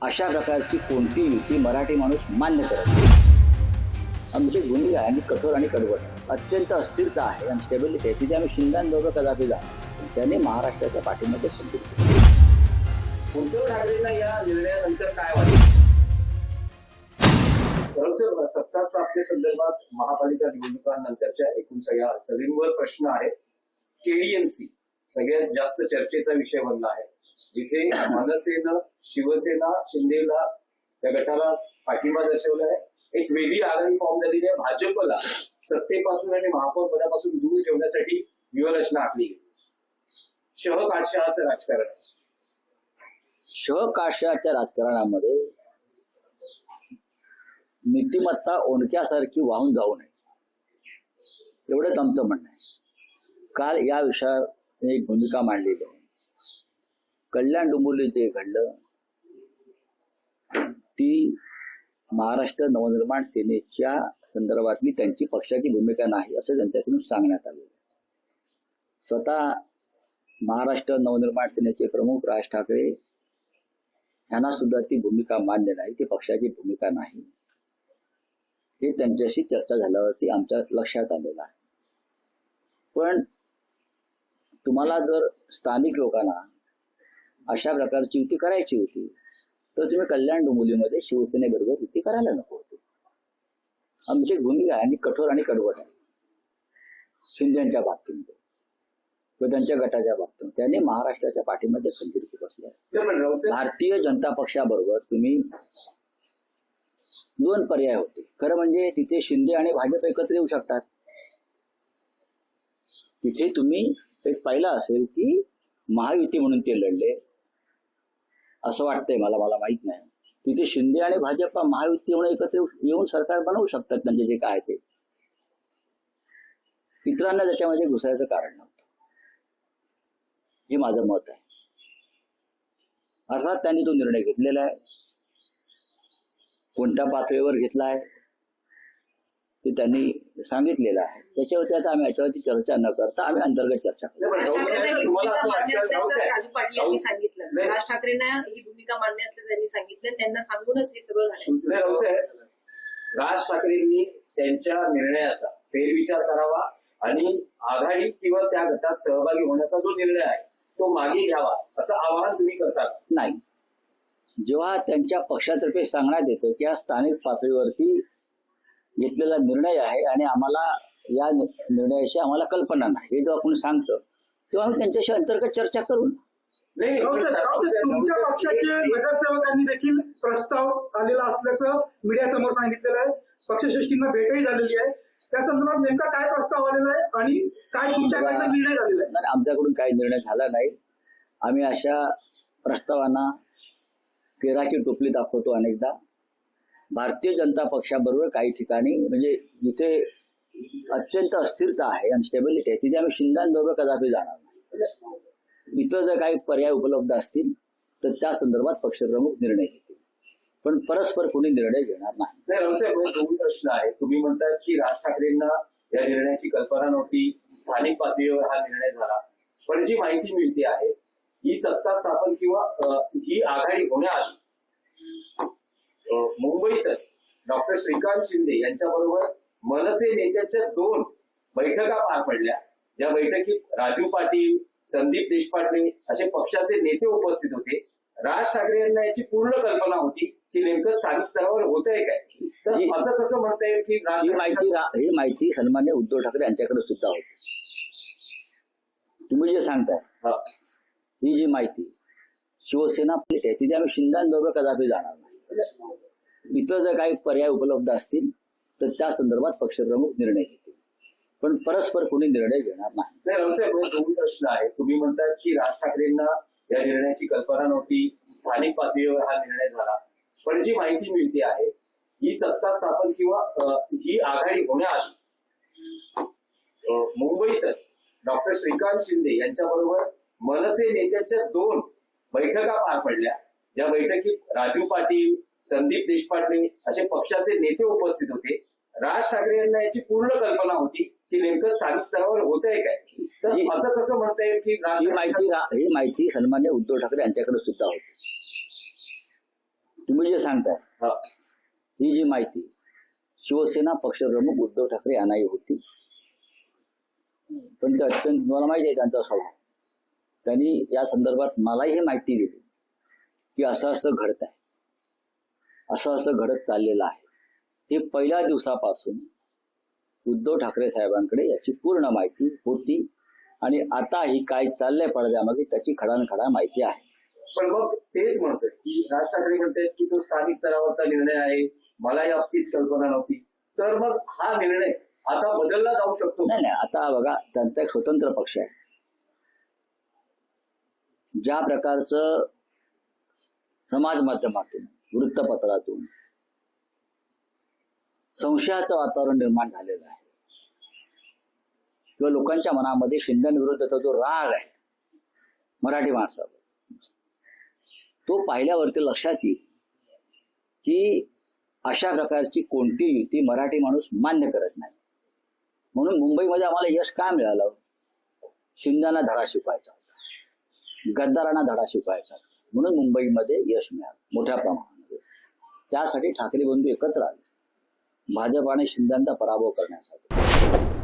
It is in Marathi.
अशा प्रकारची कोणती युती मराठी माणूस मान्य करत नाही. आमची भूमिका आहे आणि कठोर आणि कडवट आहे. अत्यंत अस्थिरता आहे आणि स्टेबिलिटी आहे, तिथे आम्ही शिंद्यांबरोबर कदापि जाणार. त्याने महाराष्ट्राच्या पाठीमध्ये संधी दिली. उद्धव ठाकरेंना या निर्णयानंतर काय वाटतं? सत्ता स्थापनेसंदर्भात महापालिका निवडणुकांनंतरच्या एकूण सगळ्या अडचणींवर प्रश्न आहे. केडीएमसी सगळ्यात जास्त चर्चेचा विषय बनला आहे, जिथे मनसेनं शिवसेना शिंदेला त्या गटाला पाठिंबा दर्शवला आहे. एक वेगळी आघाडी फॉर्म झालेली आहे. भाजपला सत्तेपासून आणि महापौर पदापासून दूर ठेवण्यासाठी व्यूहरचना आखली आहे. शहकाशहाचं राजकारण आहे. शहकाशाच्या राजकारणामध्ये नीतिमत्ता ओंडक्यासारखी वाहून जाऊ नये, एवढंच आमचं म्हणणं आहे. काल या विषयावर एक भूमिका मांडलेली आहे. कल्याण डोंबिवली जे घडलं ती महाराष्ट्र नवनिर्माण सेनेच्या संदर्भातली त्यांची पक्षाची भूमिका नाही असं त्यांच्याकडून सांगण्यात आलं. स्वतः महाराष्ट्र नवनिर्माण सेनेचे प्रमुख राज ठाकरे यांना सुद्धा ती भूमिका मान्य नाही, ती पक्षाची भूमिका नाही, हे त्यांच्याशी चर्चा झाल्यावरती आमच्या लक्षात आलेलं आहे. पण तुम्हाला जर स्थानिक लोकांना अशा प्रकारची युती करायची होती तर तुम्ही कल्याण डोंबिवलीमध्ये शिवसेनेबरोबर युती करायला नको होती. आमची भूमिका आहे आणि कठोर आणि कडवट आहे. शिंदेच्या बाबतीमध्ये किंवा त्यांच्या गटाच्या बाबतीत त्याने महाराष्ट्राच्या पाठीमध्ये खंजीर बसले. भारतीय जनता पक्षाबरोबर तुम्ही दोन पर्याय होते. खरं म्हणजे तिथे शिंदे आणि भाजप एकत्र येऊ शकतात. तिथे तुम्ही एक पाहिलं असेल की महायुती म्हणून ते लढले असं वाटतंय मला माहित नाही. तिथे शिंदे आणि भाजप महायुती म्हणून एकत्र येऊन सरकार बनवू शकतात. त्यांचे जे काय ते इतरांना त्याच्यामध्ये घुसायचं कारण नव्हतं, हे माझं मत आहे. अर्थात त्यांनी तो निर्णय घेतलेला आहे. कोणत्या पातळीवर घेतला आहे ते त्यांनी सांगितलेलं आहे. त्याच्यावरती आता आम्ही याच्यावरती चर्चा न करता आम्ही अंतर्गत चर्चा करू. राज ठाकरेंना ही भूमिका मान्य असल्याचं त्यांनी सांगितलं. त्यांना सांगूनच हे सगळं झालं. राज ठाकरेंनी त्यांच्या निर्णयाचा फेरविचार करावा आणि आघाडी किंवा त्या गटात सहभागी होण्याचा जो निर्णय आहे तो मागे घ्यावा असं आवाहन तुम्ही करता? नाही. जेव्हा त्यांच्या पक्षातर्फे सांगण्यात येतं की हा स्थानिक पातळीवरती घेतलेला निर्णय आहे आणि आम्हाला या निर्णयाची आम्हाला कल्पना नाही, हे जेव्हा आपण सांगतो तेव्हा आम्ही त्यांच्याशी अंतर्गत चर्चा करू. तुमच्या पक्षाचे नगरसेवकांनी देखील प्रस्ताव आलेला असल्याचं मीडियासमोर सांगितलेलं आहे. पक्षश्रेष्ठींना भेटही झालेली आहे. त्या संदर्भात नेमका काय प्रस्ताव आलेला आहे आणि काय तुमच्याकडनं निर्णय झालेला आहे? आमच्याकडून काही निर्णय झाला नाही. आम्ही अशा प्रस्तावांना केराची टोपली दाखवतो अनेकदा. भारतीय जनता पक्षाबरोबर काही ठिकाणी म्हणजे जिथे अत्यंत अस्थिरता आहे आणि स्टेबिलिटी आहे तिथे आम्ही शिंद्यांबरोबर कदापि जाणार नाही. इतर जर काही पर्याय उपलब्ध असतील तर त्या संदर्भात पक्षप्रमुख निर्णय घेतील, पण परस्पर कोणी निर्णय घेणार नाही. रावसाहेब, दोन प्रश्न आहे. तुम्ही म्हणतात की राज ठाकरेंना या निर्णयाची कल्पना नव्हती, स्थानिक पातळीवर हा निर्णय झाला. पण जी माहिती मिळते आहे ही सत्ता स्थापन किंवा ही आघाडी होण्याआधी मुंबईतच डॉक्टर श्रीकांत शिंदे यांच्याबरोबर मनसे नेत्यांच्या 2 बैठका पार पडल्या. या बैठकीत राजू पाटील, संदीप देशपांडे असे पक्षाचे नेते उपस्थित होते. राज ठाकरे यांना याची पूर्ण कल्पना होती की नेमकं स्थानिक स्तरावर होतंय काय, तर असं कसं म्हणता येईल की ही माहिती सन्मान्य उद्धव ठाकरे यांच्याकडे सुद्धा होती. तुम्ही जे सांगताय ही जी माहिती शिवसेना आहे तिथे आम्ही शिंद्यांबरोबर कदापि जाणार नाही. इतर जर काही पर्याय उपलब्ध असतील तर त्या संदर्भात पक्षप्रमुख निर्णय घेतील, पण परस्पर कोणी निर्णय घेणार नाही. रावसाहेब, दोन प्रश्न आहे. तुम्ही म्हणतात की राज ठाकरेंना या निर्णयाची कल्पना नव्हती, स्थानिक पातळीवर हा निर्णय झाला. पण जी माहिती मिळते आहे ही सत्ता स्थापन किंवा ही आघाडी होण्याआधी मुंबईतच डॉक्टर श्रीकांत शिंदे यांच्याबरोबर मनसे नेत्यांच्या 2 बैठका पार पडल्या. या बैठकीत राजू पाटील, संदीप देशपांडे असे पक्षाचे नेते उपस्थित होते. राज ठाकरे यांना याची पूर्ण कल्पना होती की नेमकं स्थानिक स्तरावर होतंय काय, तर असं कसं म्हणता येईल की ही माहिती सन्मान्य उद्धव ठाकरे यांच्याकडे सुद्धा होती. तुम्ही जे सांगताय हा. ही जी माहिती शिवसेना पक्षप्रमुख उद्धव ठाकरे यांनाही होती, पण ते अत्यंत मला माहिती आहे त्यांचा स्वभाव. त्यांनी या संदर्भात मलाही ही माहिती दिली की असं असं घडत आहे, असं असं घडत चाललेलं आहे. हे पहिल्या दिवसापासून उद्धव ठाकरे साहेबांकडे याची पूर्ण माहिती होती आणि आताही काय चाललंय पडद्यामागे त्याची खडानखडा माहिती आहे. पण मग तेच म्हणतात की राज ठाकरे म्हणतात की तो स्थानिक स्तरावरचा निर्णय आहे, मला या बाबतीत कल्पना नव्हती. तर मग हा निर्णय आता बदलला जाऊ शकतो. नाही नाही, आता बघा त्यांचा एक स्वतंत्र पक्ष आहे. ज्या प्रकारचं समाज माध्यमातून वृत्तपत्रातून संशयाचं वातावरण निर्माण झालेलं आहे किंवा लोकांच्या मनामध्ये शिंदेविरुद्धचा जो राग आहे मराठी माणसावर, तो पाहिल्यावरती लक्षात येईल की अशा प्रकारची कोणती युती मराठी माणूस मान्य करत नाही. म्हणून मुंबईमध्ये आम्हाला यश काय मिळालं? शिंदेना धडा शिकवायचा होता, गद्दारांना धडा शिकवायचा होता, म्हणून मुंबईमध्ये यश मिळालं मोठ्या प्रमाणामध्ये. त्यासाठी ठाकरे बंधू एकत्र आले भाजप आणि शिंदेचा पराभव करण्यासाठी.